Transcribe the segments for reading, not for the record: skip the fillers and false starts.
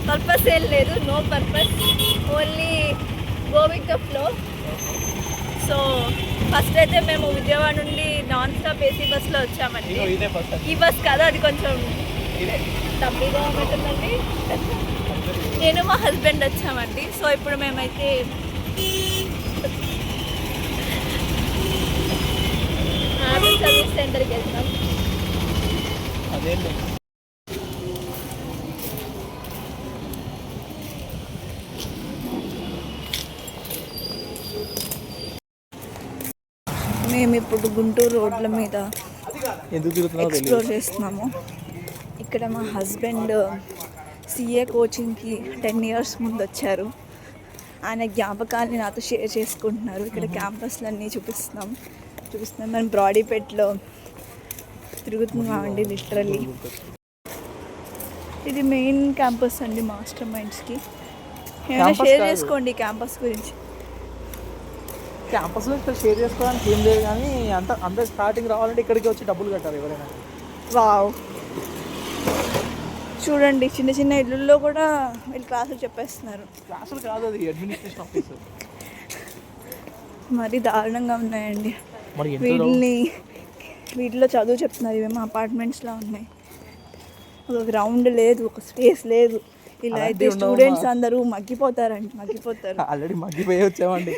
Purpose ఏం లేదు, no purpose, only going the flow. So first అయితే మేము విజయవాడ నుండి నాన్ స్టాప్ ఏసీ బస్లో వచ్చామండి. ఈ బస్ కదా, అది కొంచెం తప్పిగా ఉంటుందండి. నేను మా హస్బెండ్ వచ్చామండి. సో ఇప్పుడు మేమైతే సర్వీస్ సెంటర్కి వెళ్తాం. మేము ఇప్పుడు గుంటూరు రోడ్ల మీద ఎక్స్ప్లోర్ చేస్తున్నాము. ఇక్కడ మా హస్బెండ్ సిఏ కోచింగ్కి 10 years ముందు వచ్చారు. ఆయన జ్ఞాపకాన్ని నాతో షేర్ చేసుకుంటున్నారు. ఇక్కడ క్యాంపస్లన్నీ చూపిస్తున్నాం. మనం బ్రాడీపేట్లో తిరుగుతున్నామండి లిటరల్లీ. ఇది మెయిన్ క్యాంపస్ అండి మాస్టర్ మైండ్స్కి. ఏమైనా షేర్ చేసుకోండి క్యాంపస్ గురించి. క్యాంపస్లో ఇక్కడ షేర్ చేసుకోవడానికి ఏం లేదు, కానీ అంత స్టార్టింగ్ రావాలంటే ఇక్కడికి వచ్చి డబ్బులు కట్టాలి ఎవరైనా. వావ్, చూడండి చిన్న చిన్న ఇళ్ళల్లో కూడా వీళ్ళు క్లాసులు చెప్పేస్తున్నారు. క్లాసులు కాదు, అది అడ్మినిస్ట్రేషన్ ఆఫీస్. మరి దారుణంగా ఉన్నాయండి. వీటిలో చదువు చెప్తున్నారు. ఇవేమో అపార్ట్మెంట్స్లో ఉన్నాయి. ఒక గ్రౌండ్ లేదు, ఒక స్పేస్ లేదు. ఇలా అయితే స్టూడెంట్స్ అందరూ మగ్గిపోతారు. ఆల్రెడీ మగ్గిపోయి వచ్చామండి.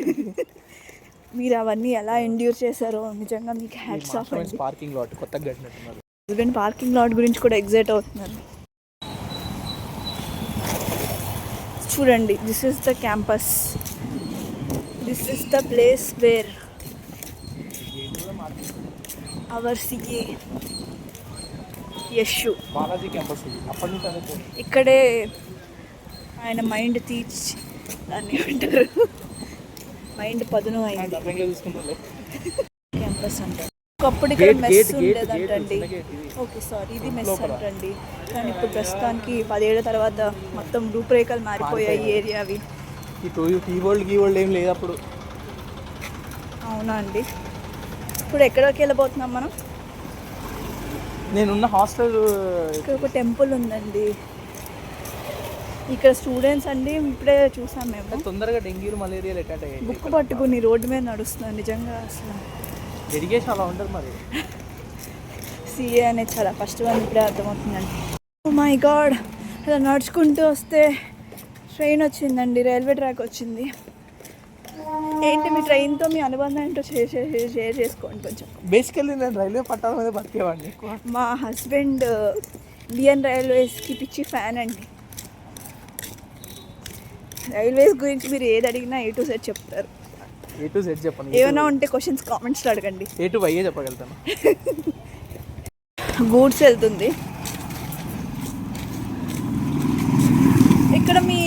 మీరు అవన్నీ ఎలా ఎండ్యూర్ చేశారో నిజంగా మీకు హ్యాట్స్ ఆఫ్. పార్కింగ్ లాట్ కొత్తగా కట్టినట్టున్నారు. హస్బెండ్ పార్కింగ్ లాట్ గురించి కూడా ఎగ్జైట్ అవుతున్నారు. చూడండి, this is the campus. This is the place where our CA Yashu ఇక్కడే ఆయన మైండ్ తీర్చి దాన్ని అంటారు, మైండ్ పదును అయింది. క్యాంపస్ అంటారు. ఒకప్పుడు ఇక్కడ మెస్ ఉండేదంటండి. ఓకే సారీ, ఇది మెస్ అంటండి. కానీ ఇప్పుడు ప్రస్తుతానికి 10 ఏళ్ల తర్వాత మొత్తం రూపురేఖలు మారిపోయాయి ఈ ఏరియావి. ఏం లేదు అప్పుడు. అవునా అండి. ఇప్పుడు ఎక్కడికి వెళ్ళబోతున్నాం మనం? నేనున్న హాస్టల్. ఇక్కడ ఒక టెంపుల్ ఉందండి. ఇక్కడ స్టూడెంట్స్ అండి, ఇప్పుడే చూసాం మేము. తొందరగా డెంగ్యూ మలేరియాలు అటాక్ అయ్యాయి. బుక్ పట్టుకుని రోడ్డు మీద నడుస్తున్నారు. నిజంగా అసలు డెడికేషన్ అలా ఉంటుంది. మరి సిఏ అనేది చాలా ఫస్ట్ వన్ ఇప్పుడే అర్థమవుతుందండి. ఓ మై గాడ్, ఇలా నడుచుకుంటూ వస్తే ట్రైన్ వచ్చిందండి, రైల్వే ట్రాక్ వచ్చింది. ఏంటి మీ ట్రైన్తో మీ అనుబంధం ఏంటో షేర్ చేసుకోండి కొంచెం. బేసికల్లీ నేను రైల్వే పట్టాల మీద బతికేవాడిని ఎక్కువ. మా హస్బెండ్ ఇండియన్ రైల్వేస్కి పిచ్చి ఫ్యాన్ అండి. రైల్వేస్ గురించి మీరు ఏది అడిగినా A to Z చెప్తారు. A to Z చెప్పండి. ఏమైనా ఉంటే క్వశ్చన్స్ కామెంట్స్లో అడగండి. A to Y చెప్పగలుగుతాను. గూడ్స్ వెళ్తుంది. ఇక్కడ మీ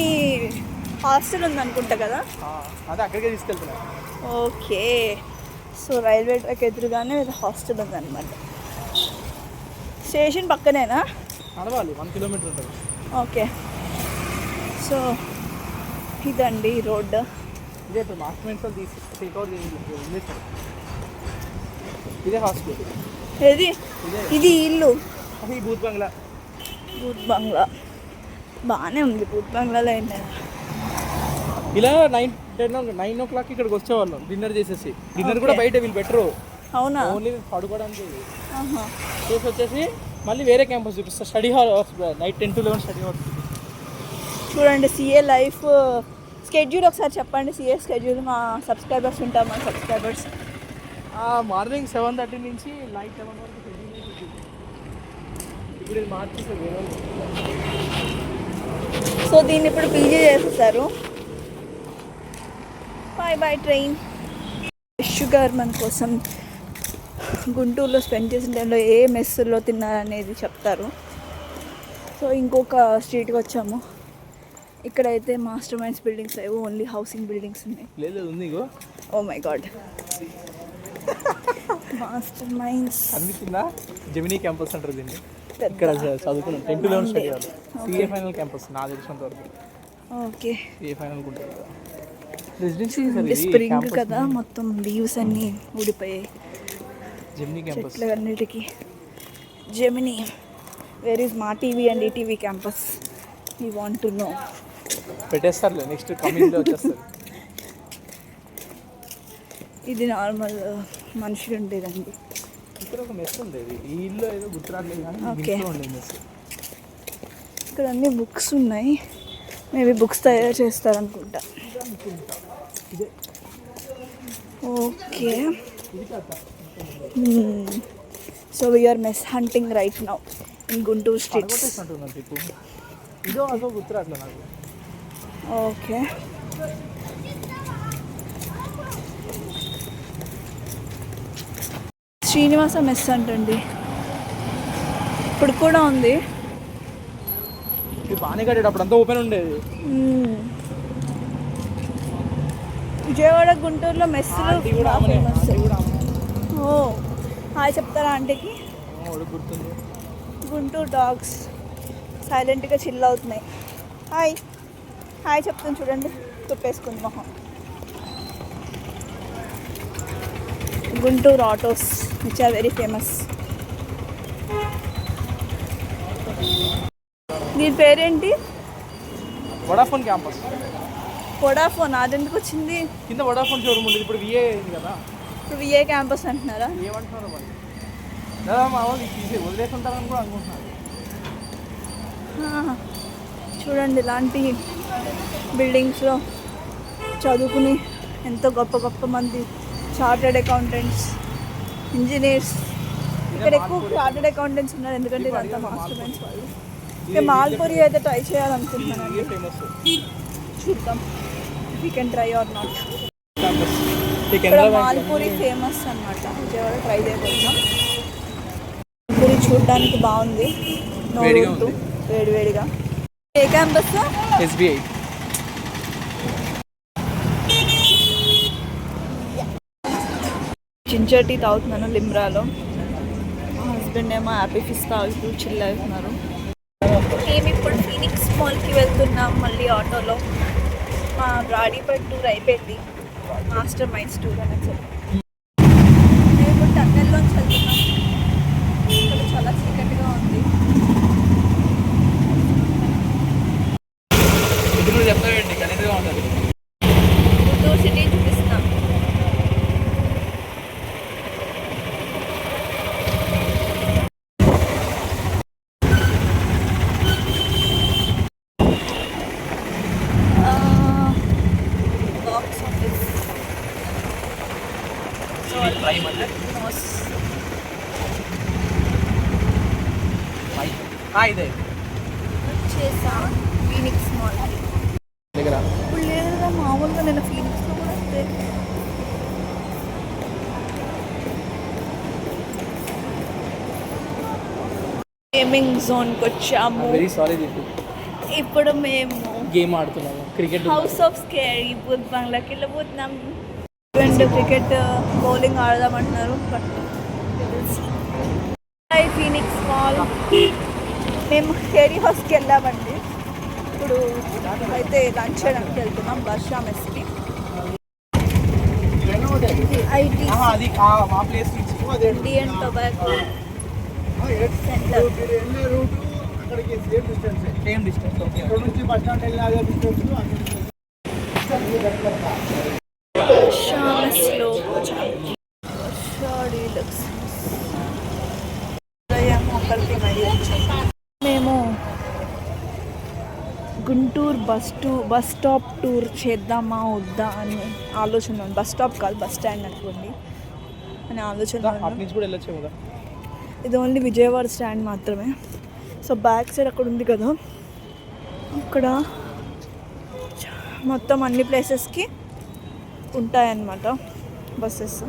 హాస్టల్ ఉంది అనుకుంటా కదా? అదే అక్కడికే తీసుకెళ్తున్నా. ఓకే, సో రైల్వే ట్రాక్ ఎదురుగానే హాస్టల్ ఉందన్నమాట. స్టేషన్ పక్కనేనా? నడవాలి, 1 kilometer ఉంటుంది. ఓకే, సో ఇదండి రోడ్డు. ఇదే ఇదే హాస్టల్. ఇది ఇల్లు. బూత్ బంగ్లా. బాగానే ఉంది. బూత్ బంగ్లాలో ఏంటి ఇలా 9 o'clock ఇక్కడికి వచ్చేవాళ్ళం డిన్నర్ చేసేసి. డిన్నర్ కూడా బయట వీళ్ళు బెటరు. అవునా? ఓన్లీ పడుకోవడానికి చేసి వచ్చేసి మళ్ళీ వేరే క్యాంపస్ చూపిస్తా. Study hall night 10 to 11 study hall. చూడండి సిఏ లైఫ్ స్కెడ్యూల్ ఒకసారి చెప్పండి. సిఏ స్కెడ్యూల్ మా సబ్స్క్రైబర్స్ ఉంటారు. మా సబ్స్క్రైబర్స్ మార్నింగ్ 7:30 నుంచి నైట్ 11 వరకు ఇప్పుడు ఇది మార్చేసారు. సో దీన్ని ఇప్పుడు పీజీ చేసేసారు. Bye train. షుగర్ మన కోసం గుంటూరులో స్పెండ్ చేసిన టైంలో ఏ మెస్సుల్లో తిన్నారనేది చెప్తారు. సో ఇంకొక స్ట్రీట్కి వచ్చాము. ఇక్కడైతే మాస్టర్ మైండ్స్ బిల్డింగ్స్ లేవు, ఓన్లీ హౌసింగ్ బిల్డింగ్స్ ఉన్నాయి. Oh my god, master minds అనిపించిందా? జెమినీ క్యాంపస్ అంటారు దీన్ని. ఇక్కడ చదువుకున్నాం 10 to 11 study hall. CA final campus నా తెలిసినంత వరకు. ఓకే, సిఏ ఫైనల్ ఉంటుంది కదా. స్ప్రింగ్ కదా, మొత్తం లీవ్స్ అన్నీ ఊడిపోయాయి. జెమినీ క్యాంపస్ అన్నిటికీ. Gemini, where is Maa TV and ETV campus. You want to know. పెట్టేస్తారులే, నెక్స్ట్ కమింగ్లో వచ్చేస్తుంది. ఇది నార్మల్ మనుషులు ఉండేదండి. ఇక్కడ ఒక మెస్ ఉండేది, ఈ ఇల్లు ఏదో గుర్తురాట్లేదు కానీ ఓకే. ఇంట్లో ఉండేది మెస్. ఇక్కడ అన్ని బుక్స్ ఉన్నాయి, మేబీ బుక్స్ తయారు చేస్తారనుకుంటా. Okay, so we're mess hunting right now in Guntur streets. ఇదో అదో గుర్తురాట్లేదు నాకు. ఓకే, శ్రీనివాస మెస్ అంటండి, ఇప్పుడు కూడా ఉంది. ఇది బాగానే కట్టేటప్పుడు అంతా ఓపెన్ ఉండేది. విజయవాడ గుంటూరులో మెస్సులు ఆంటీ కూడా ఆమెనే, ఆంటీ కూడా ఆమెనే. ఓ హాయ్ చెప్తారా ఆంటీకి? వాడు గుర్తుంది. గుంటూరు డాగ్స్ సైలెంట్గా చిల్ అవుతున్నాయి. హాయ్ హాయ్ చెప్తుంది చూడండి, తుప్పేసుకుంది మొహం. Guntur autos which are very famous. దీని పేరేంటి? Vodafone campus. వడాఫోన్ అదెందుకు వచ్చింది? కింద వడాఫోన్ షోరూమ్ ఉంది, ఇప్పుడు విఏ అయింది కదా. ఇప్పుడు విఏ క్యాంపస్ అంటున్నారా? ఏమంటున్నారు మరి? లేదా మా వాళ్ళు తీసి వదిలేస్తుంటారని కూడా అనుకుంటున్నారు. చూడండి ఇలాంటి బిల్డింగ్స్లో చదువుకుని ఎంతో గొప్ప గొప్ప మంది చార్టెడ్ అకౌంటెంట్స్, ఇంజనీర్స్. ఇక్కడ ఎక్కువ చార్టెడ్ అకౌంటెంట్స్ ఉన్నారు, ఎందుకంటే ఇదంతా మాస్టర్ మైండ్స్ వాళ్ళు. ఇక మాల్పూరి అయితే ట్రై చేయాలనుకుంటున్నానండి, ఫేమస్ చూద్దాం we can try or not. Campus. ఇక్కడ మాల్పూరి ఫేమస్ అన్నమాట, విజయవాడ ట్రై చేయబోతున్నాం. మాల్పూరి చూడడానికి బాగుంది, వేడిగా నోరు ఉంది. వేడివేడిగా. ఏ క్యాంపస్? ఎస్బీఐ. జింజర్ టీ తాగుతున్నాను లిమ్రాలో. మా హస్బెండ్ ఏమో హ్యాపీ ఫిష్ తాగుతూ చిల్ అవుతున్నారు. మేము ఇప్పుడు ఫీనిక్స్ మాల్కి వెళ్తున్నాం మళ్ళీ ఆటోలో. మా బ్రాడీపేట్ టూర్ అయిపోయింది, మాస్టర్ మైండ్స్ టూర్ అని చెప్పి. మేము ఇప్పుడు టన్నెల్లోంచి వెళ్తున్నాం. ఇక్కడ చాలా చీకటిగా ఉంది. ఇప్పుడు చెప్తావేంటి కనీసంగా ఉంటుంది. గుంటూరు సిటీ చూపిస్తున్నాం. బాక్స్ ఆఫీస్ ఇదే వచ్చేసా ఫీనిక్స్ మాల్ దగ్గర. ఇప్పుడు లేదా మామూలుగా నేను ఫీనిక్స్లో కూడా అంతే. గేమింగ్ జోన్కి వచ్చాము. Very sorry Deepu. ఇప్పుడు మేము గేమ్ ఆడుతున్నాము, cricket. House of scary booth బంగ్లాకి వెళ్ళబోతున్నాం. క్రికెట్ బౌలింగ్ ఆడదామంటున్నారు, బట్ ఫీనిక్స్ మాల్. మేము కేరీ హౌస్కి వెళ్ళామండి. ఇప్పుడు అయితే లంచ్ చేయడానికి వెళ్తున్నాం బర్షా మెస్కి. ఐటీ అది మా ప్లేస్ నుంచి Indian tobacco centre. Same distance. Okay. Barsha మెస్లో బర్షా డీలక్స్ ఒకరికి మరీ వచ్చాం. మేము గుంటూరు బస్ స్టాప్ టూర్ చేద్దామా వద్దా అని ఆలోచన ఉంది. బస్ స్టాప్ కాదు, బస్ స్టాండ్ అనుకోండి అని ఆలోచన ఉంది. నుంచి కూడా వెళ్ళొచ్చు కదా. ఇది ఓన్లీ విజయవాడ స్టాండ్ మాత్రమే. సో బ్యాక్ సైడ్ అక్కడ ఉంది కదా, అక్కడ మొత్తం అన్ని ప్లేసెస్కి ఉంటాయన్నమాట బస్సెస్.